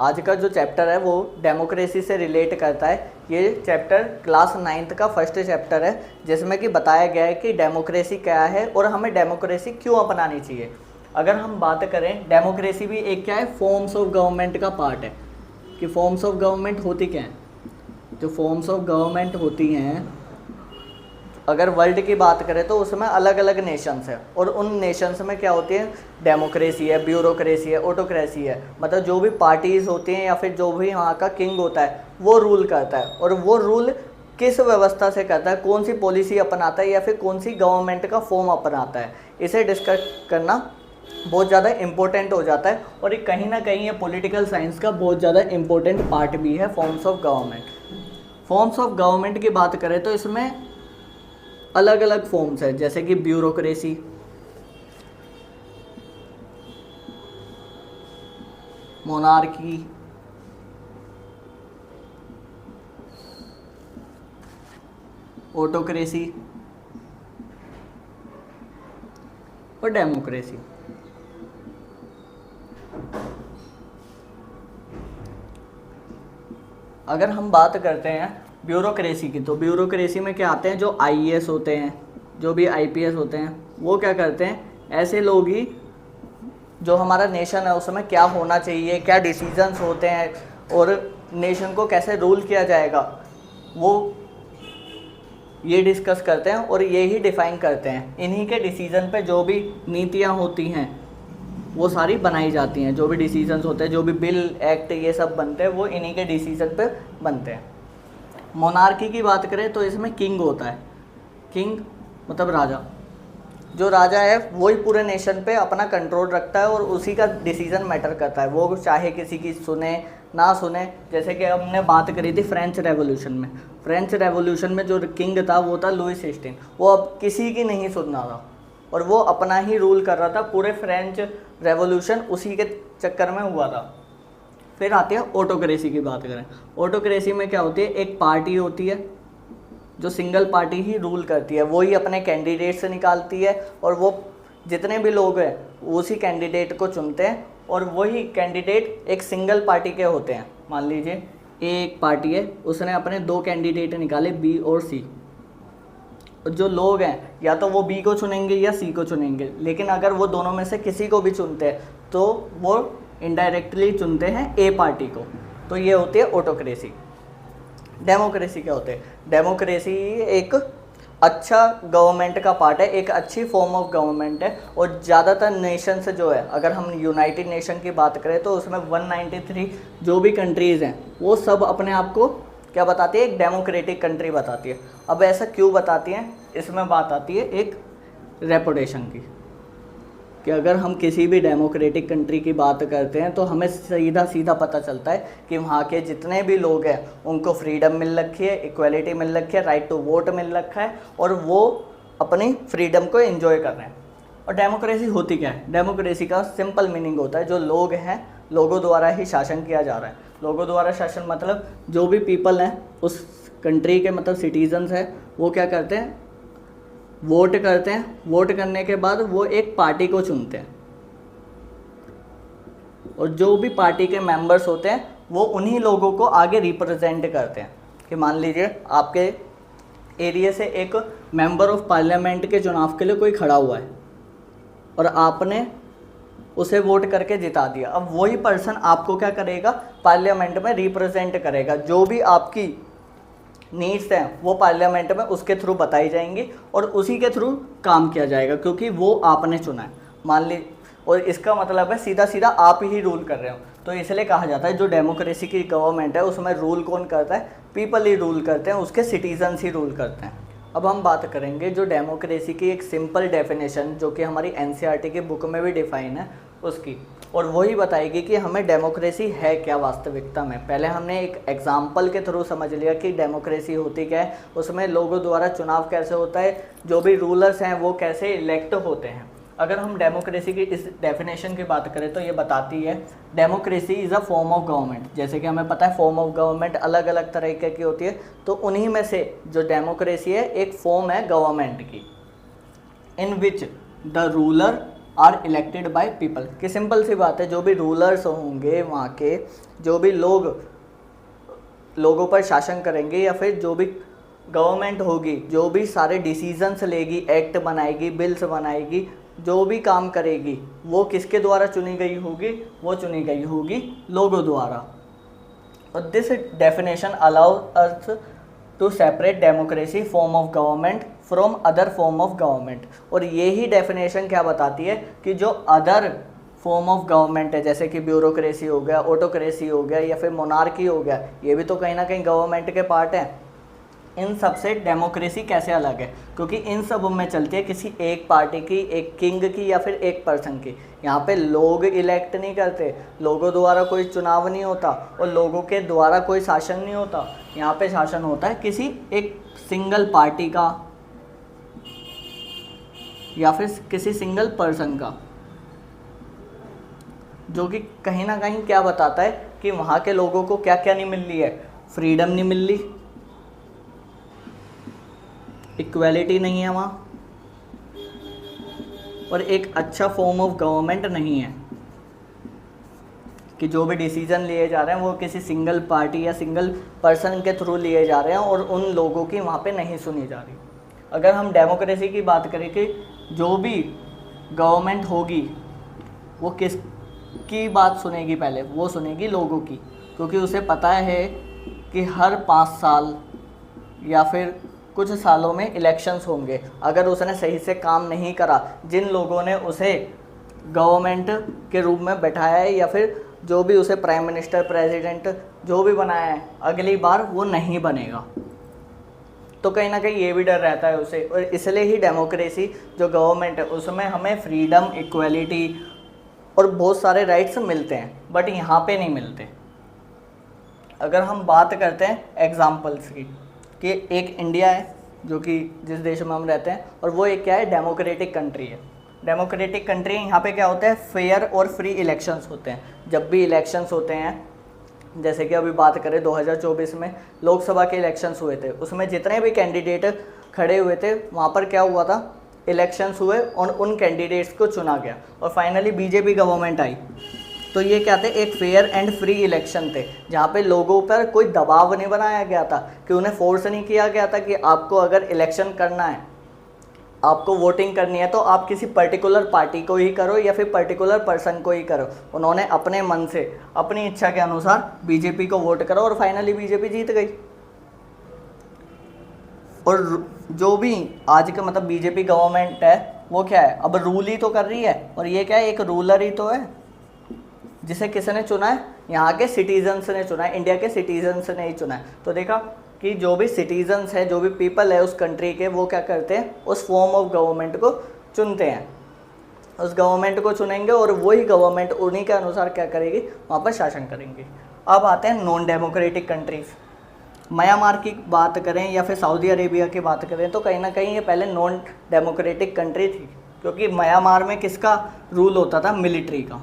आज का जो चैप्टर है वो डेमोक्रेसी से रिलेट करता है। ये चैप्टर क्लास 9th का फर्स्ट चैप्टर है, जिसमें कि बताया गया है कि डेमोक्रेसी क्या है और हमें डेमोक्रेसी क्यों अपनानी चाहिए। अगर हम बात करें, डेमोक्रेसी भी एक क्या है, फॉर्म्स ऑफ गवर्नमेंट का पार्ट है। कि फॉर्म्स ऑफ गवर्नमेंट होती क्या हैं? जो फॉर्म्स ऑफ गवर्नमेंट होती हैं, अगर वर्ल्ड की बात करें तो उसमें अलग अलग नेशंस हैं, और उन नेशंस में क्या होती है, डेमोक्रेसी है, ब्यूरोक्रेसी है, ऑटोक्रेसी है। मतलब जो भी पार्टीज़ होती हैं या फिर जो भी वहाँ का किंग होता है वो रूल करता है, और वो रूल किस व्यवस्था से करता है, कौन सी पॉलिसी अपनाता है या फिर कौन सी गवर्नमेंट का फॉर्म अपनाता है, इसे डिस्कस करना बहुत ज़्यादा इम्पोर्टेंट हो जाता है। और ये कहीं ना कहीं ये पॉलिटिकल साइंस का बहुत ज़्यादा इम्पोर्टेंट पार्ट भी है, forms of government. Forms of government की बात करें तो इसमें अलग अलग फॉर्म्स है, जैसे कि ब्यूरोक्रेसी, मोनार्की, ऑटोक्रेसी और डेमोक्रेसी। अगर हम बात करते हैं ब्यूरोक्रेसी की, तो ब्यूरोक्रेसी में क्या आते हैं, जो आईएएस होते हैं, जो भी आईपीएस होते हैं, वो क्या करते हैं, ऐसे लोग ही जो हमारा नेशन है उसमें क्या होना चाहिए, क्या डिसीजंस होते हैं और नेशन को कैसे रूल किया जाएगा, वो ये डिस्कस करते हैं और ये ही डिफ़ाइन करते हैं। इन्हीं के डिसीज़न पे जो भी नीतियाँ होती हैं वो सारी बनाई जाती हैं। जो भी डिसीजंस होते हैं, जो भी बिल, एक्ट, ये सब बनते हैं, वो इन्हीं के डिसीजन पे बनते हैं। मोनार्की की बात करें तो इसमें किंग होता है। किंग मतलब राजा। जो राजा है वही पूरे नेशन पे अपना कंट्रोल रखता है और उसी का डिसीजन मैटर करता है, वो चाहे किसी की सुने ना सुने। जैसे कि हमने बात करी थी फ्रेंच रेवोल्यूशन में। फ्रेंच रेवोल्यूशन में जो किंग था वो था लुइस 16। वो अब किसी की नहीं सुनना था और वो अपना ही रूल कर रहा था। पूरे फ्रेंच रेवोल्यूशन उसी के चक्कर में हुआ था। फिर आती है ऑटोक्रेसी की बात करें। ऑटोक्रेसी में क्या होती है, एक पार्टी होती है जो सिंगल पार्टी ही रूल करती है, वो ही अपने कैंडिडेट से निकालती है और वो जितने भी लोग हैं उसी कैंडिडेट को चुनते हैं और वही कैंडिडेट एक सिंगल पार्टी के होते हैं। मान लीजिए एक पार्टी है, उसने अपने 2 कैंडिडेट निकाले, बी और सी। जो लोग हैं या तो वो बी को चुनेंगे या सी को चुनेंगे, लेकिन अगर वो दोनों में से किसी को भी चुनते हैं तो वो इनडायरेक्टली चुनते हैं ए पार्टी को। तो ये होती है ऑटोक्रेसी। डेमोक्रेसी क्या होते हैं, डेमोक्रेसी एक अच्छा गवर्नमेंट का पार्ट है, एक अच्छी फॉर्म ऑफ गवर्नमेंट है। और ज़्यादातर नेशन से जो है, अगर हम यूनाइटेड नेशन की बात करें तो उसमें 193 जो भी कंट्रीज़ हैं वो सब अपने आप को क्या बताती है, एक डेमोक्रेटिक कंट्री बताती है। अब ऐसा क्यों बताती हैं, इसमें बात आती है एक रेपुटेशन की, कि अगर हम किसी भी डेमोक्रेटिक कंट्री की बात करते हैं तो हमें सीधा सीधा पता चलता है कि वहाँ के जितने भी लोग हैं उनको फ्रीडम मिल रखी है, इक्वलिटी मिल रखी है, राइट टू वोट मिल रखा है और वो अपनी फ्रीडम को एंजॉय कर रहे हैं। और डेमोक्रेसी होती क्या है, डेमोक्रेसी का सिंपल मीनिंग होता है जो लोग हैं, लोगों द्वारा ही शासन किया जा रहा है। लोगों द्वारा शासन मतलब जो भी पीपल हैं उस कंट्री के, मतलब सिटीजन्स हैं, वो क्या करते हैं, वोट करते हैं। वोट करने के बाद वो एक पार्टी को चुनते हैं और जो भी पार्टी के मेंबर्स होते हैं वो उन्हीं लोगों को आगे रिप्रेजेंट करते हैं। कि मान लीजिए आपके एरिया से एक मेंबर ऑफ पार्लियामेंट के चुनाव के लिए कोई खड़ा हुआ है और आपने उसे वोट करके जिता दिया। अब वही पर्सन आपको क्या करेगा, पार्लियामेंट में रिप्रेजेंट करेगा। जो भी आपकी नीड्स हैं वो पार्लियामेंट में उसके थ्रू बताई जाएंगी और उसी के थ्रू काम किया जाएगा, क्योंकि वो आपने चुना है। मान ली, और इसका मतलब है सीधा सीधा आप ही रूल कर रहे हो। तो इसलिए कहा जाता है जो डेमोक्रेसी की गवर्नमेंट है उसमें रूल कौन करता है, पीपल ही रूल करते हैं, उसके सिटीजन्स ही रूल करते हैं। अब हम बात करेंगे जो डेमोक्रेसी की एक सिंपल डेफिनेशन जो कि हमारी एनसीईआरटी की बुक में भी डिफाइन है उसकी, और वही बताएगी कि हमें डेमोक्रेसी है क्या वास्तविकता में। पहले हमने एक एग्जाम्पल के थ्रू समझ लिया कि डेमोक्रेसी होती क्या है, उसमें लोगों द्वारा चुनाव कैसे होता है, जो भी रूलर्स हैं वो कैसे इलेक्ट होते हैं। अगर हम डेमोक्रेसी की इस डेफिनेशन की बात करें तो ये बताती है democracy is a form of government. जैसे कि हमें पता है फॉर्म ऑफ गवर्नमेंट अलग अलग तरीके की होती है, तो उन्हीं में से जो डेमोक्रेसी है एक फॉर्म है गवर्नमेंट की, in which the ruler are elected by people. कि सिंपल सी बात है, जो भी रूलर्स होंगे वहाँ के, जो भी लोगों पर शासन करेंगे, या फिर जो भी गवर्नमेंट होगी, जो भी सारे डिसीजंस लेगी, एक्ट बनाएगी, बिल्स बनाएगी, जो भी काम करेगी, वो किसके द्वारा चुनी गई होगी? वो चुनी गई होगी लोगों द्वारा। और this definition allow us to separate democracy form of government from other form of government. और ये ही डेफिनेशन क्या बताती है कि जो अदर फॉर्म ऑफ गवर्नमेंट है, जैसे कि ब्यूरोक्रेसी हो गया, ऑटोक्रेसी हो गया, या फिर मोनार्की हो गया, ये भी तो कहीं ना कहीं गवर्नमेंट के पार्ट हैं। इन सब से डेमोक्रेसी कैसे अलग है? क्योंकि इन सब में चलती है किसी एक पार्टी की, एक किंग की, या फिर एक पर्सन की। यहाँ पे लोग इलेक्ट नहीं करते, लोगों द्वारा कोई चुनाव नहीं होता, और लोगों के द्वारा कोई शासन नहीं होता। यहाँ पे शासन होता है किसी एक सिंगल पार्टी का, या फिर किसी सिंगल पर्सन का, जो कि कहीं ना कहीं क्या बताता है कि वहाँ के लोगों को क्या क्या नहीं मिल रही है? फ्रीडम नहीं मिल रही, इक्वालिटी नहीं है वहाँ, और एक अच्छा फॉर्म ऑफ गवर्नमेंट नहीं है कि जो भी डिसीजन लिए जा रहे हैं वो किसी सिंगल पार्टी या सिंगल पर्सन के थ्रू लिए जा रहे हैं, और उन लोगों की वहाँ पे नहीं सुनी जा रही। अगर हम डेमोक्रेसी की बात करें कि जो भी गवर्नमेंट होगी वो किसकी बात सुनेगी? पहले वो सुनेगी लोगों की, क्योंकि उसे पता है कि हर 5 साल या फिर कुछ सालों में इलेक्शंस होंगे। अगर उसने सही से काम नहीं करा, जिन लोगों ने उसे गवर्नमेंट के रूप में बैठाया है, या फिर जो भी उसे प्राइम मिनिस्टर, प्रेसिडेंट जो भी बनाया है, अगली बार वो नहीं बनेगा। तो कहीं ना कहीं ये भी डर रहता है उसे, और इसलिए ही डेमोक्रेसी जो गवर्नमेंट है उसमें हमें फ्रीडम, इक्वलिटी और बहुत सारे राइट्स मिलते हैं, बट यहाँ पे नहीं मिलते। अगर हम बात करते हैं एग्जाम्पल्स की, कि एक इंडिया है जो कि जिस देश में हम रहते हैं, और वो एक क्या है? डेमोक्रेटिक कंट्री है। डेमोक्रेटिक कंट्री, यहाँ पे क्या होता है? फेयर और फ्री इलेक्शंस होते हैं। जब भी इलेक्शंस होते हैं, जैसे कि अभी बात करें 2024 में लोकसभा के इलेक्शंस हुए थे, उसमें जितने भी कैंडिडेट खड़े हुए थे वहाँ पर क्या हुआ था? इलेक्शंस हुए और उन कैंडिडेट्स को चुना गया, और फाइनली बीजेपी गवर्नमेंट आई। तो ये क्या थे? एक फेयर एंड फ्री इलेक्शन थे, जहाँ पे लोगों पर कोई दबाव नहीं बनाया गया था, कि उन्हें फोर्स नहीं किया गया था कि आपको अगर इलेक्शन करना है, आपको वोटिंग करनी है, तो आप किसी पर्टिकुलर पार्टी को ही करो या फिर पर्टिकुलर पर्सन को ही करो। उन्होंने अपने मन से, अपनी इच्छा के अनुसार बीजेपी को वोट करो, और फाइनली बीजेपी जीत गई। और जो भी आज का मतलब बीजेपी गवर्नमेंट है, वो क्या है? अब रूल ही तो कर रही है, और ये क्या है? एक रूलर ही तो है, जिसे किसने चुना है? यहाँ के सिटीजन्स ने चुना है, इंडिया के सिटीजन्स ने ही चुना है। तो देखा कि जो भी सिटीजन्स है, जो भी पीपल है उस कंट्री के, वो क्या करते हैं? उस फॉर्म ऑफ गवर्नमेंट को चुनते हैं, उस गवर्नमेंट को चुनेंगे, और वही गवर्नमेंट उन्हीं के अनुसार क्या करेगी? वहाँ पर शासन करेंगे। अब आते हैं नॉन डेमोक्रेटिक कंट्रीज़। म्यांमार की बात करें या फिर सऊदी अरेबिया की बात करें, तो कहीं ना कहीं ये पहले नॉन डेमोक्रेटिक कंट्री थी, क्योंकि म्यांमार में किसका रूल होता था? मिलिट्री का।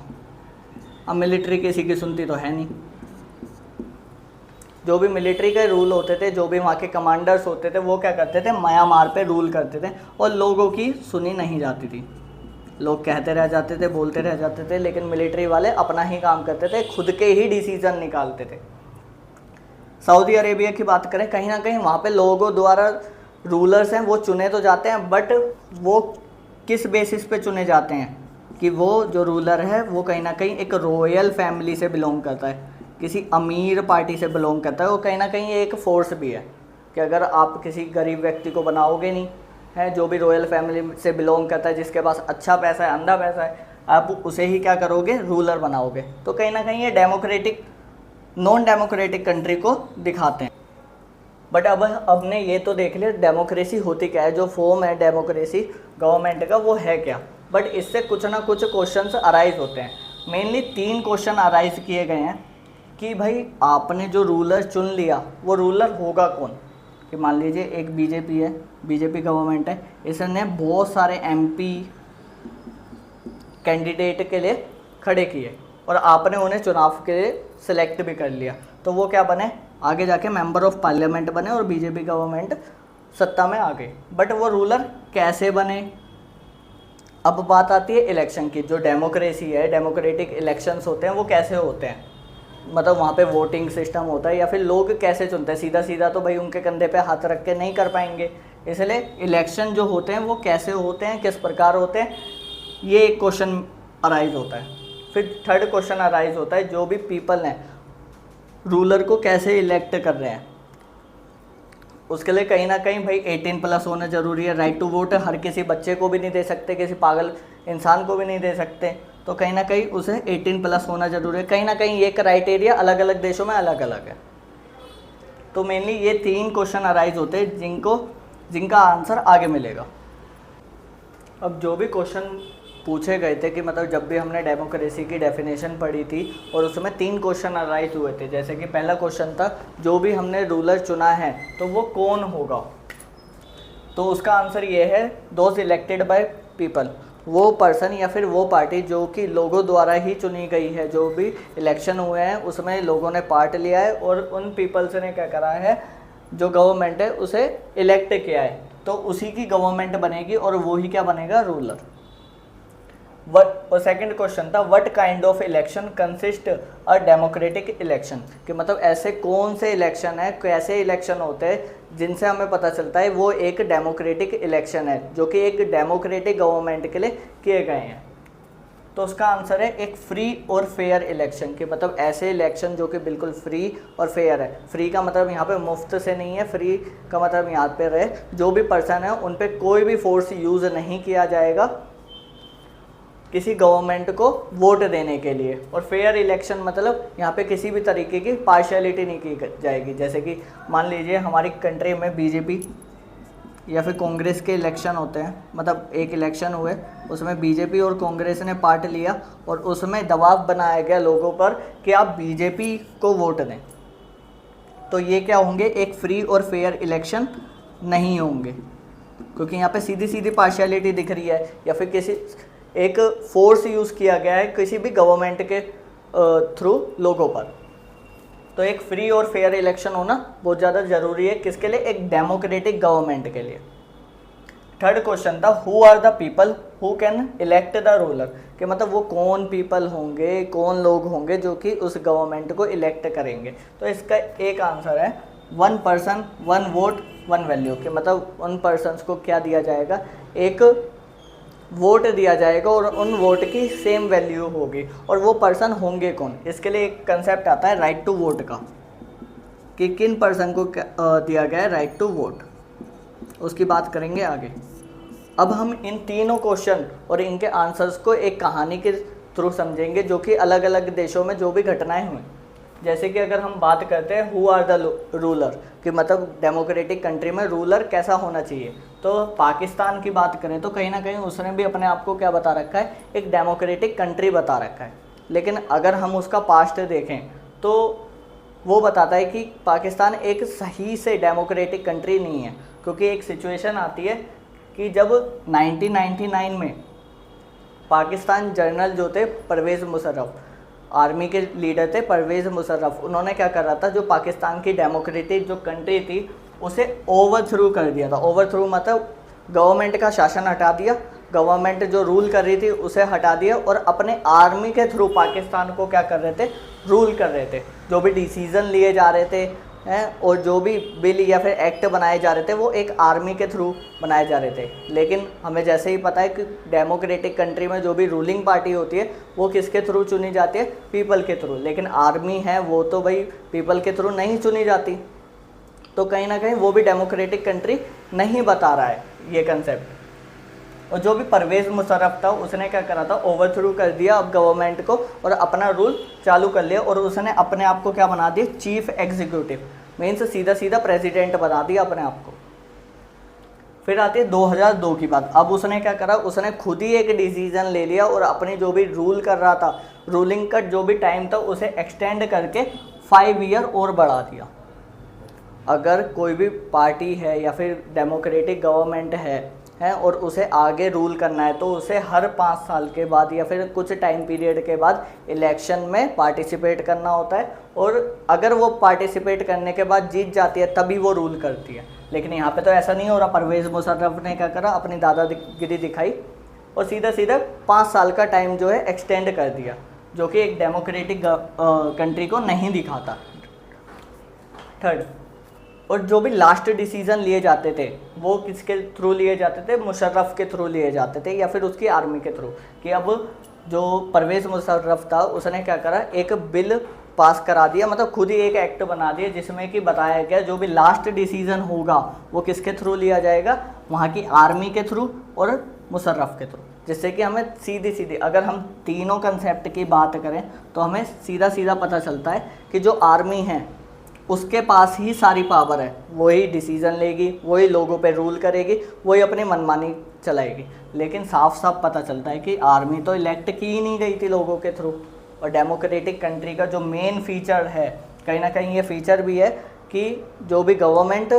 अब मिलिट्री किसी की सुनती तो है नहीं। जो भी मिलिट्री के रूल होते थे, जो भी वहाँ के कमांडर्स होते थे, वो क्या करते थे? म्यांमार पे रूल करते थे, और लोगों की सुनी नहीं जाती थी। लोग कहते रह जाते थे, बोलते रह जाते थे, लेकिन मिलिट्री वाले अपना ही काम करते थे, खुद के ही डिसीजन निकालते थे। सऊदी अरेबिया की बात करें, कहीं ना कहीं वहाँ पे लोगों द्वारा रूलर्स हैं वो चुने तो जाते हैं, बट वो किस बेसिस पे चुने जाते हैं? कि वो जो रूलर है वो कहीं ना कहीं एक रॉयल फैमिली से बिलोंग करता है, किसी अमीर पार्टी से बिलोंग करता है। वो कहीं ना कहीं एक फोर्स भी है कि अगर आप किसी गरीब व्यक्ति को बनाओगे नहीं है, जो भी रॉयल फैमिली से बिलोंग करता है, जिसके पास अच्छा पैसा है, अंधा पैसा है, आप उसे ही क्या करोगे? रूलर बनाओगे। तो कहीं ना कहीं ये डेमोक्रेटिक, नॉन डेमोक्रेटिक कंट्री को दिखाते हैं। बट अब हमने ये तो देख लिया डेमोक्रेसी होती क्या है, जो फॉर्म है डेमोक्रेसी गवर्नमेंट का वो है क्या। बट इससे कुछ ना कुछ क्वेश्चंस अराइज होते हैं। मेनली 3 क्वेश्चन अराइज किए गए हैं कि भाई आपने जो रूलर चुन लिया वो रूलर होगा कौन। कि मान लीजिए एक बीजेपी है, बीजेपी गवर्नमेंट है, इसने बहुत सारे एमपी कैंडिडेट के लिए खड़े किए और आपने उन्हें चुनाव के लिए सिलेक्ट भी कर लिया, तो वो क्या बने? आगे जाके मेंबर ऑफ पार्लियामेंट बने और बीजेपी गवर्नमेंट सत्ता में आ गई। बट वो रूलर कैसे बने, अब बात आती है इलेक्शन की। जो डेमोक्रेसी है, डेमोक्रेटिक इलेक्शंस होते हैं वो कैसे होते हैं, मतलब वहाँ पे वोटिंग सिस्टम होता है या फिर लोग कैसे चुनते हैं। सीधा सीधा तो भाई उनके कंधे पे हाथ रख के नहीं कर पाएंगे, इसलिए इलेक्शन जो होते हैं वो कैसे होते हैं, किस प्रकार होते हैं, ये एक क्वेश्चन अराइज होता है। फिर थर्ड क्वेश्चन अराइज होता है जो भी पीपल हैं रूलर को कैसे इलेक्ट कर रहे हैं। उसके लिए कहीं ना कहीं भाई 18+ होना ज़रूरी है। राइट टू वोट हर किसी बच्चे को भी नहीं दे सकते, किसी पागल इंसान को भी नहीं दे सकते, तो कहीं ना कहीं उसे 18+ होना ज़रूरी है। कहीं ना कहीं ये क्राइटेरिया अलग अलग देशों में अलग अलग है। तो मेनली ये 3 क्वेश्चन अराइज होते हैं जिनका आंसर आगे मिलेगा। अब जो भी क्वेश्चन पूछे गए थे कि मतलब जब भी हमने डेमोक्रेसी की डेफिनेशन पढ़ी थी और उसमें 3 क्वेश्चन अराइज हुए थे। जैसे कि पहला क्वेश्चन था जो भी हमने रूलर चुना है तो वो कौन होगा, तो उसका आंसर ये है दोज इलेक्टेड बाय पीपल, वो पर्सन या फिर वो पार्टी जो कि लोगों द्वारा ही चुनी गई है। जो भी इलेक्शन हुए हैं उसमें लोगों ने पार्ट लिया है और उन पीपल्स ने क्या करा है, जो गवर्नमेंट है उसे इलेक्ट किया है, तो उसी की गवर्नमेंट बनेगी और वो ही क्या बनेगा, रूलर। और सेकंड क्वेश्चन था what kind of election consist a democratic election, कि मतलब ऐसे कौन से इलेक्शन है, कैसे इलेक्शन होते हैं जिनसे हमें पता चलता है वो एक डेमोक्रेटिक इलेक्शन है, जो कि एक डेमोक्रेटिक गवर्नमेंट के लिए किए गए हैं। तो उसका आंसर है एक फ्री और फेयर इलेक्शन, कि मतलब ऐसे इलेक्शन जो कि बिल्कुल फ्री और फेयर है। फ्री का मतलब यहाँ पे मुफ्त से नहीं है, फ्री का मतलब यहाँ पे रहे जो भी पर्सन है उन पर कोई भी फोर्स यूज़ नहीं किया जाएगा किसी गवर्नमेंट को वोट देने के लिए। और फेयर इलेक्शन मतलब यहाँ पे किसी भी तरीके की पार्शियलिटी नहीं की जाएगी। जैसे कि मान लीजिए हमारी कंट्री में बीजेपी या फिर कांग्रेस के इलेक्शन होते हैं, मतलब एक इलेक्शन हुए उसमें बीजेपी और कांग्रेस ने पार्ट लिया और उसमें दबाव बनाया गया लोगों पर कि आप बीजेपी को वोट दें, तो ये क्या होंगे, एक फ्री और फेयर इलेक्शन नहीं होंगे, क्योंकि यहाँ पे सीधी सीधी पार्शियलिटी दिख रही है या फिर किसी एक फोर्स यूज़ किया गया है किसी भी गवर्नमेंट के थ्रू लोगों पर। तो एक फ्री और फेयर इलेक्शन होना बहुत ज़्यादा ज़रूरी है, किसके लिए, एक डेमोक्रेटिक गवर्नमेंट के लिए। थर्ड क्वेश्चन था who are the people who can elect the ruler, कि मतलब वो कौन पीपल होंगे, कौन लोग होंगे जो कि उस गवर्नमेंट को इलेक्ट करेंगे। तो इसका एक आंसर है 1 पर्सन 1 वोट 1 वैल्यू, कि मतलब उन पर्सनस को क्या दिया जाएगा, एक वोट दिया जाएगा और उन वोट की सेम वैल्यू होगी। और वो पर्सन होंगे कौन, इसके लिए एक कंसेप्ट आता है राइट टू वोट का, कि किन पर्सन को दिया गया है राइट टू वोट, उसकी बात करेंगे आगे। अब हम इन तीनों क्वेश्चन और इनके आंसर्स को एक कहानी के थ्रू समझेंगे जो कि अलग अलग देशों में जो भी घटनाएं हुई। जैसे कि अगर हम बात करते हैं हु आर द रूलर, कि मतलब डेमोक्रेटिक कंट्री में रूलर कैसा होना चाहिए, तो पाकिस्तान की बात करें तो कहीं ना कहीं उसने भी अपने आप को क्या बता रखा है, एक डेमोक्रेटिक कंट्री बता रखा है। लेकिन अगर हम उसका पास्ट देखें तो वो बताता है कि पाकिस्तान एक सही से डेमोक्रेटिक कंट्री नहीं है, क्योंकि एक सिचुएशन आती है कि जब 1999 में पाकिस्तान जनरल जो थे परवेज़ मुशर्रफ, आर्मी के लीडर थे परवेज़ मुशर्रफ, उन्होंने क्या कर रहा था, जो पाकिस्तान की डेमोक्रेटिक जो कंट्री थी उसे ओवरथ्रू कर दिया था। ओवरथ्रू मतलब गवर्नमेंट का शासन हटा दिया, गवर्नमेंट जो रूल कर रही थी उसे हटा दिया और अपने आर्मी के थ्रू पाकिस्तान को क्या कर रहे थे, रूल कर रहे थे। जो भी डिसीज़न लिए जा रहे थे हैं और जो भी बिल या फिर एक्ट बनाए जा रहे थे वो एक आर्मी के थ्रू बनाए जा रहे थे। लेकिन हमें जैसे ही पता है कि डेमोक्रेटिक कंट्री में जो भी रूलिंग पार्टी होती है वो किसके थ्रू चुनी जाती है, पीपल के थ्रू। लेकिन आर्मी है वो तो भाई पीपल के थ्रू नहीं चुनी जाती, तो कहीं ना कहीं वो भी डेमोक्रेटिक कंट्री नहीं बता रहा है ये कंसेप्ट। और जो भी परवेज़ मुशर्रफ था उसने क्या करा था, ओवरथ्रू कर दिया अब गवर्नमेंट को और अपना रूल चालू कर लिया और उसने अपने आप को क्या बना दिया, चीफ एग्जीक्यूटिव, मीन्स सीधा सीधा प्रेसिडेंट बना दिया अपने आप को। फिर आती है 2002 की बात। अब उसने क्या करा, उसने खुद ही एक डिसीजन ले लिया और अपनी जो भी रूल कर रहा था, रूलिंग का जो भी टाइम था उसे एक्सटेंड करके 5 ईयर और बढ़ा दिया। अगर कोई भी पार्टी है या फिर डेमोक्रेटिक गवर्नमेंट है और उसे आगे रूल करना है तो उसे हर 5 साल के बाद या फिर कुछ टाइम पीरियड के बाद इलेक्शन में पार्टिसिपेट करना होता है, और अगर वो पार्टिसिपेट करने के बाद जीत जाती है तभी वो रूल करती है। लेकिन यहाँ पे तो ऐसा नहीं हो रहा। परवेज़ मुशर्रफ ने क्या करा, अपनी दादागिरी दिखाई और सीधा सीधा 5 साल का टाइम जो है एक्सटेंड कर दिया, जो कि एक डेमोक्रेटिक कंट्री को नहीं दिखाता। थर्ड, और जो भी लास्ट डिसीजन लिए जाते थे वो किसके थ्रू लिए जाते थे? मुशर्रफ के थ्रू लिए जाते थे या फिर उसकी आर्मी के थ्रू। कि अब जो परवेज़ मुशर्रफ था उसने क्या करा, एक बिल पास करा दिया, मतलब खुद ही एक एक्ट बना दिया जिसमें कि बताया गया जो भी लास्ट डिसीजन होगा वो किसके थ्रू लिया जाएगा? वहाँ की आर्मी के थ्रू और मुशर्रफ के थ्रू। जिससे कि हमें सीधी सीधी अगर हम तीनों कंसेप्ट की बात करें तो हमें सीधा सीधा पता चलता है कि जो आर्मी है उसके पास ही सारी पावर है, वही डिसीज़न लेगी, वही लोगों पे रूल करेगी, वही अपनी मनमानी चलाएगी। लेकिन साफ साफ पता चलता है कि आर्मी तो इलेक्ट की ही नहीं गई थी लोगों के थ्रू। और डेमोक्रेटिक कंट्री का जो मेन फीचर है, कहीं ना कहीं ये फीचर भी है कि जो भी गवर्नमेंट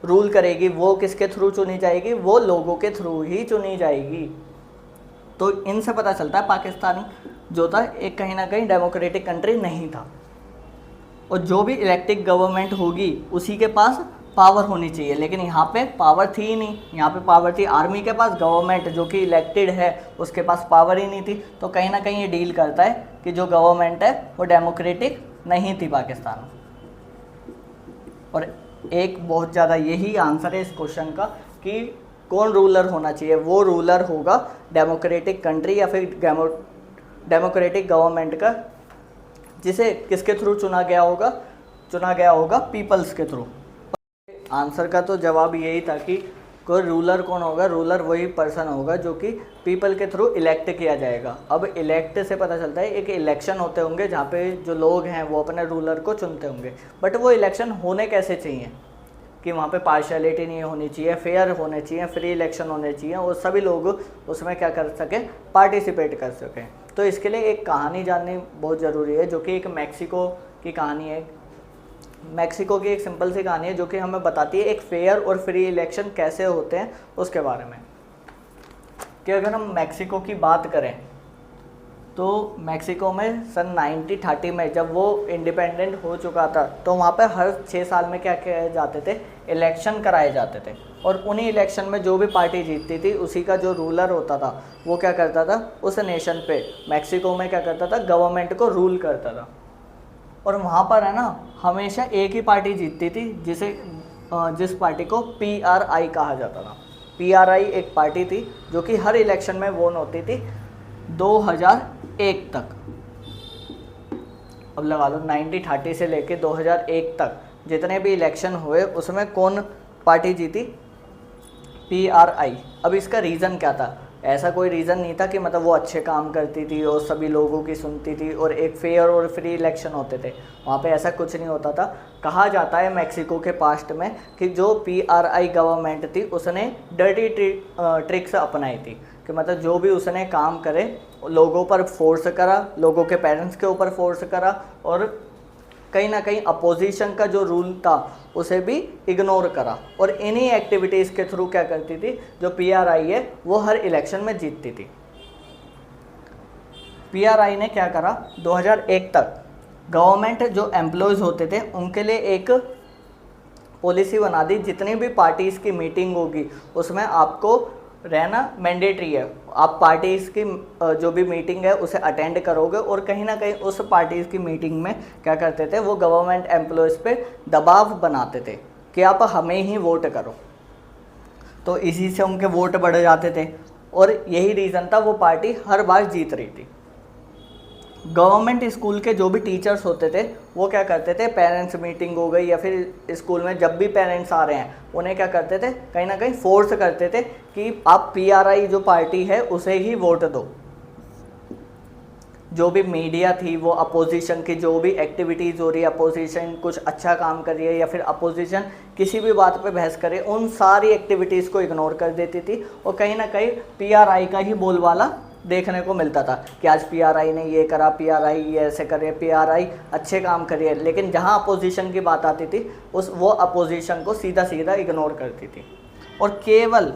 रूल करेगी वो किसके थ्रू चुनी जाएगी? वो लोगों के थ्रू ही चुनी जाएगी। तो इनसे पता चलता है पाकिस्तान जो था एक कहीं ना कहीं डेमोक्रेटिक कंट्री नहीं था। और जो भी इलेक्टेड गवर्नमेंट होगी उसी के पास पावर होनी चाहिए, लेकिन यहाँ पे पावर थी ही नहीं। यहाँ पे पावर थी आर्मी के पास, गवर्नमेंट जो कि इलेक्टेड है उसके पास पावर ही नहीं थी। तो कहीं ना कहीं ये डील करता है कि जो गवर्नमेंट है वो डेमोक्रेटिक नहीं थी पाकिस्तान में। और एक बहुत ज़्यादा यही आंसर है इस क्वेश्चन का कि कौन रूलर होना चाहिए? वो रूलर होगा डेमोक्रेटिक कंट्री या फिर डेमोक्रेटिक गवर्नमेंट का, जिसे किसके थ्रू चुना गया होगा पीपल्स के थ्रू। आंसर का तो जवाब यही था कि कोई रूलर कौन होगा? रूलर वही पर्सन होगा जो कि पीपल के थ्रू इलेक्ट किया जाएगा। अब इलेक्ट से पता चलता है एक इलेक्शन होते होंगे जहाँ पे जो लोग हैं वो अपने रूलर को चुनते होंगे, बट वो इलेक्शन होने कैसे चाहिए कि वहाँ पे पार्शियलिटी नहीं होनी चाहिए, फेयर होने चाहिए, फ्री इलेक्शन होने चाहिए और सभी लोग उसमें क्या कर सकें? पार्टिसिपेट कर सकें। तो इसके लिए एक कहानी जाननी बहुत ज़रूरी है जो कि एक मैक्सिको की कहानी है। मैक्सिको की एक सिंपल सी कहानी है जो कि हमें बताती है एक फेयर और फ्री इलेक्शन कैसे होते हैं उसके बारे में। कि अगर हम मैक्सिको की बात करें तो मैक्सिको में सन 1930 में जब वो इंडिपेंडेंट हो चुका था तो वहाँ पे हर 6 साल में क्या किए जाते थे? इलेक्शन कराए जाते थे। और उन्हीं इलेक्शन में जो भी पार्टी जीतती थी उसी का जो रूलर होता था वो क्या करता था? उस नेशन पे मैक्सिको में क्या करता था? गवर्नमेंट को रूल करता था। और वहाँ पर है ना हमेशा एक ही पार्टी जीतती थी जिस पार्टी को PRI कहा जाता था। PRI एक पार्टी थी जो कि हर इलेक्शन में वोन होती थी 2001 तक। अब लगा लो 1930 से लेके 2001 तक जितने भी इलेक्शन हुए उसमें कौन पार्टी जीती? PRI। अब इसका रीज़न क्या था? ऐसा कोई रीज़न नहीं था कि मतलब वो अच्छे काम करती थी और सभी लोगों की सुनती थी और एक फेयर और फ्री इलेक्शन होते थे। वहाँ पे ऐसा कुछ नहीं होता था। कहा जाता है मैक्सिको के पास्ट में कि जो PRI गवर्नमेंट थी उसने डर्टी ट्रिक्स अपनाई थी कि मतलब जो भी उसने काम करे लोगों पर फोर्स करा, लोगों के पेरेंट्स के ऊपर फोर्स करा और कहीं ना कहीं अपोजिशन का जो रूल था उसे भी इग्नोर करा। और इन्हीं एक्टिविटीज़ के थ्रू क्या करती थी? जो PRI है वो हर इलेक्शन में जीतती थी। PRI ने क्या करा? 2001 तक गवर्नमेंट जो एम्प्लॉयज़ होते थे उनके लिए एक पॉलिसी बना दी, जितनी भी पार्टीज़ की मीटिंग होगी उसमें आपको रहना मैंडेटरी है। आप पार्टीज़ की जो भी मीटिंग है उसे अटेंड करोगे और कहीं ना कहीं उस पार्टीज़ की मीटिंग में क्या करते थे? वो गवर्नमेंट एम्प्लॉयज़ पे दबाव बनाते थे कि आप हमें ही वोट करो। तो इसी से उनके वोट बढ़ जाते थे और यही रीज़न था वो पार्टी हर बार जीत रही थी। गवर्नमेंट स्कूल के जो भी टीचर्स होते थे वो क्या करते थे? पेरेंट्स मीटिंग हो गई या फिर स्कूल में जब भी पेरेंट्स आ रहे हैं उन्हें क्या करते थे? कहीं ना कहीं फोर्स करते थे कि आप PRI जो पार्टी है उसे ही वोट दो। जो भी मीडिया थी वो अपोजिशन की जो भी एक्टिविटीज़ हो रही है, अपोजिशन कुछ अच्छा काम कर रही है या फिर अपोजिशन किसी भी बात पे बहस करे, उन सारी एक्टिविटीज़ को इग्नोर कर देती थी और कहीं ना कहीं PRI का ही बोलबाला देखने को मिलता था कि आज PRI ने ये करा, PRI ये ऐसे करे, PRI अच्छे काम करिए। लेकिन जहाँ अपोजिशन की बात आती थी वो अपोजिशन को सीधा सीधा इग्नोर करती थी। और केवल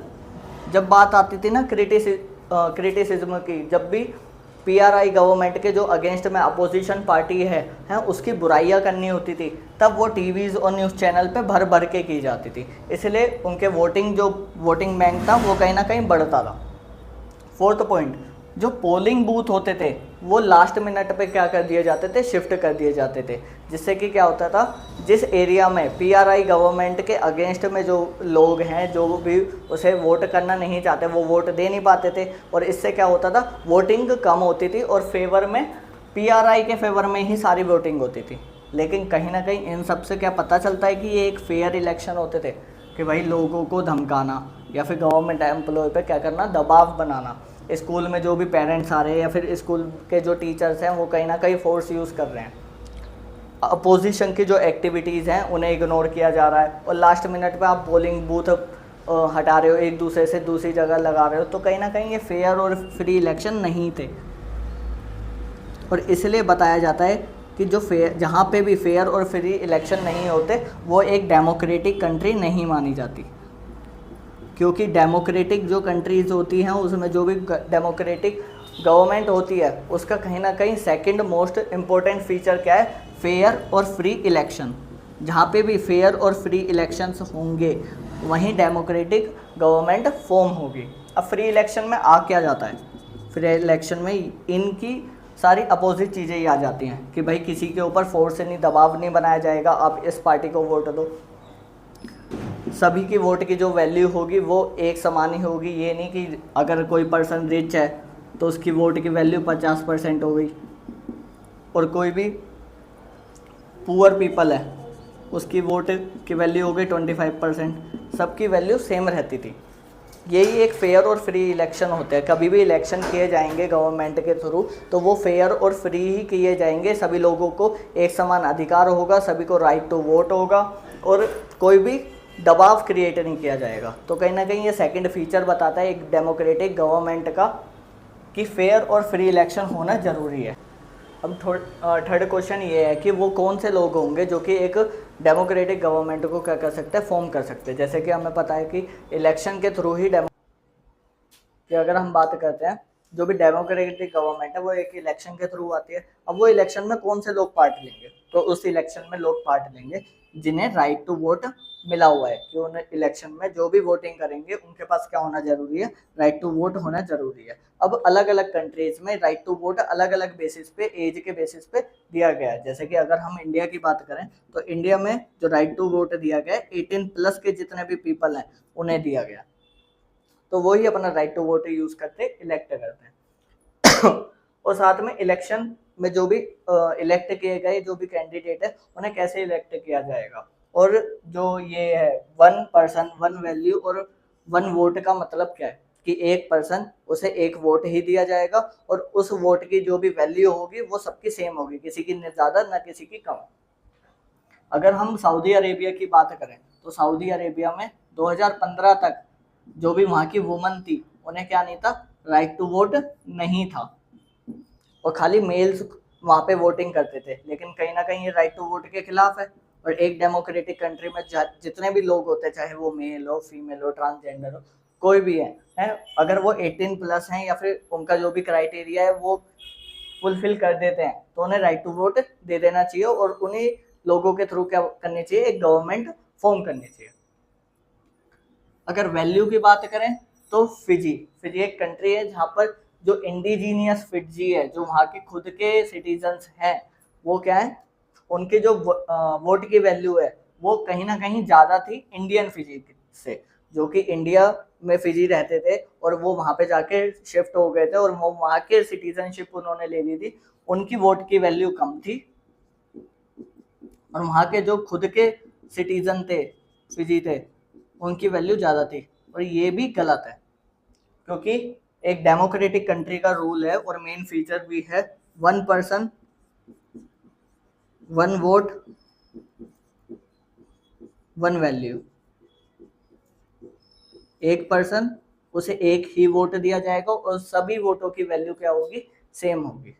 जब बात आती थी ना क्रिटिसिज्म की, जब भी PRI गवर्नमेंट के जो अगेंस्ट में अपोजिशन पार्टी है उसकी बुराइयां करनी होती थी, तब वो टीवीज़ और न्यूज़ चैनल पे भर भर के की जाती थी। इसलिए उनके वोटिंग बैंक था वो कहीं ना कहीं बढ़ता था। फोर्थ पॉइंट, जो पोलिंग बूथ होते थे वो लास्ट मिनट पे क्या कर दिए जाते थे, शिफ्ट कर दिए जाते थे, जिससे कि क्या होता था, जिस एरिया में पीआरआई गवर्नमेंट के अगेंस्ट में जो लोग हैं, जो भी उसे वोट करना नहीं चाहते, वो वोट दे नहीं पाते थे, और इससे क्या होता था, वोटिंग कम होती थी और फेवर में, पीआरआई के फेवर में ही सारी वोटिंग होती थी। लेकिन कहीं ना कहीं इन सब से क्या पता चलता है कि ये एक फेयर इलेक्शन होते थे, कि भाई लोगों को धमकाना या फिर गवर्नमेंट एम्प्लॉय पे क्या करना, दबाव बनाना। स्कूल में जो भी पेरेंट्स आ रहे हैं या फिर स्कूल के जो टीचर्स हैं वो कहीं ना कहीं फोर्स यूज़ कर रहे हैं, अपोजिशन की जो एक्टिविटीज़ हैं उन्हें इग्नोर किया जा रहा है, और लास्ट मिनट पे आप पोलिंग बूथ हटा रहे हो, एक दूसरे से दूसरी जगह लगा रहे हो, तो कहीं ना कहीं ये फेयर और फ्री इलेक्शन नहीं थे। और इसलिए बताया जाता है कि जो फेयर, जहाँ पे भी फेयर और फ्री इलेक्शन नहीं होते वो एक डेमोक्रेटिक कंट्री नहीं मानी जाती, क्योंकि डेमोक्रेटिक जो कंट्रीज़ होती हैं उसमें जो भी डेमोक्रेटिक गवर्नमेंट होती है उसका कहीं ना कहीं सेकंड मोस्ट इम्पोर्टेंट फीचर क्या है, फेयर और फ्री इलेक्शन। जहाँ पे भी फेयर और फ्री इलेक्शंस होंगे वहीं डेमोक्रेटिक गवर्नमेंट फॉर्म होगी। अब फ्री इलेक्शन में आ क्या जाता है, फ्री इलेक्शन में इनकी सारी अपोजिट चीज़ें ही आ जाती हैं कि भाई किसी के ऊपर फोर्स से नहीं, दबाव नहीं बनाया जाएगा, आप इस पार्टी को वोट दो। सभी की वोट की जो वैल्यू होगी वो एक समान ही होगी, ये नहीं कि अगर कोई पर्सन रिच है तो उसकी वोट की वैल्यू 50% हो गई और कोई भी पुअर पीपल है उसकी वोट की वैल्यू हो गई 25%, सबकी वैल्यू सेम रहती थी। यही एक फेयर और फ्री इलेक्शन होते हैं। कभी भी इलेक्शन किए जाएंगे गवर्नमेंट के थ्रू तो वो फेयर और फ्री ही किए जाएंगे, सभी लोगों को एक समान अधिकार होगा, सभी को राइट टू वोट होगा और कोई भी दबाव क्रिएट नहीं किया जाएगा। तो कहीं ना कहीं ये सेकंड फीचर बताता है एक डेमोक्रेटिक गवर्नमेंट का कि फेयर और फ्री इलेक्शन होना ज़रूरी है। अब थर्ड क्वेश्चन ये है कि वो कौन से लोग होंगे जो कि एक डेमोक्रेटिक गवर्नमेंट को क्या कर सकते हैं, फॉर्म कर सकते हैं। जैसे कि हमें पता है कि इलेक्शन के थ्रू ही कि अगर हम बात करते हैं जो भी डेमोक्रेटिक गवर्नमेंट है वो एक इलेक्शन के थ्रू आती है। अब वो इलेक्शन में कौन से लोग पार्ट लेंगे, तो उस इलेक्शन में लोग पार्ट लेंगे जिन्हें राइट टू वोट मिला हुआ है, कि उन्हें इलेक्शन में जो भी वोटिंग करेंगे उनके पास क्या होना जरूरी है, राइट टू वोट होना जरूरी है। अब अलग अलग कंट्रीज में राइट टू वोट अलग अलग बेसिस पे, एज के बेसिस पे दिया गया है। जैसे कि अगर हम इंडिया की बात करें तो इंडिया में जो राइट टू वोट दिया गया है 18+ के जितने भी पीपल हैं उन्हें दिया गया, तो वो ही अपना राइट टू वोट यूज करते इलेक्ट करते हैं। और साथ में इलेक्शन में जो भी इलेक्ट किए गए जो भी कैंडिडेट है उन्हें कैसे इलेक्ट किया जाएगा, और जो ये है 1 पर्सन 1 वैल्यू और 1 वोट का मतलब क्या है कि एक पर्सन उसे एक वोट ही दिया जाएगा और उस वोट की जो भी वैल्यू होगी वो सबकी सेम होगी, किसी की न ज़्यादा न किसी की कम। अगर हम सऊदी अरेबिया की बात करें तो सऊदी अरेबिया में 2015 तक जो भी वहाँ की वुमन थी उन्हें क्या नहीं था, राइट टू वोट नहीं था, और खाली मेल्स वहाँ पे वोटिंग करते थे। लेकिन कहीं ना कहीं ये राइट टू वोट के खिलाफ है। और एक डेमोक्रेटिक कंट्री में जितने भी लोग होते हैं, चाहे वो मेल हो, फीमेल हो, ट्रांसजेंडर हो, कोई भी है अगर वो 18+ हैं या फिर उनका जो भी क्राइटेरिया है वो फुलफिल कर देते हैं तो उन्हें राइट टू वोट दे देना चाहिए और उन्हीं लोगों के थ्रू क्या करनी चाहिए, एक गवर्नमेंट फॉर्म करनी चाहिए। अगर वैल्यू की बात करें तो फिजी एक कंट्री है जहाँ पर जो इंडिजीनियस फिजी है, जो वहाँ के खुद के सिटीजन्स हैं, वो क्या है, उनके जो वोट की वैल्यू है वो कहीं ना कहीं ज़्यादा थी इंडियन फिजी से, जो कि इंडिया में फिजी रहते थे और वो वहाँ पे जाके शिफ्ट हो गए थे और वो वहाँ के सिटीजनशिप उन्होंने ले ली थी। उनकी वोट की वैल्यू कम थी और वहाँ के जो खुद के सिटीजन थे, फिजी थे, उनकी वैल्यू ज़्यादा थी। और ये भी गलत है क्योंकि एक डेमोक्रेटिक कंट्री का रूल है और मेन फीचर भी है 1 पर्सन 1 वोट 1 वैल्यू। एक पर्सन उसे एक ही वोट दिया जाएगा और सभी वोटों की वैल्यू क्या होगी, सेम होगी।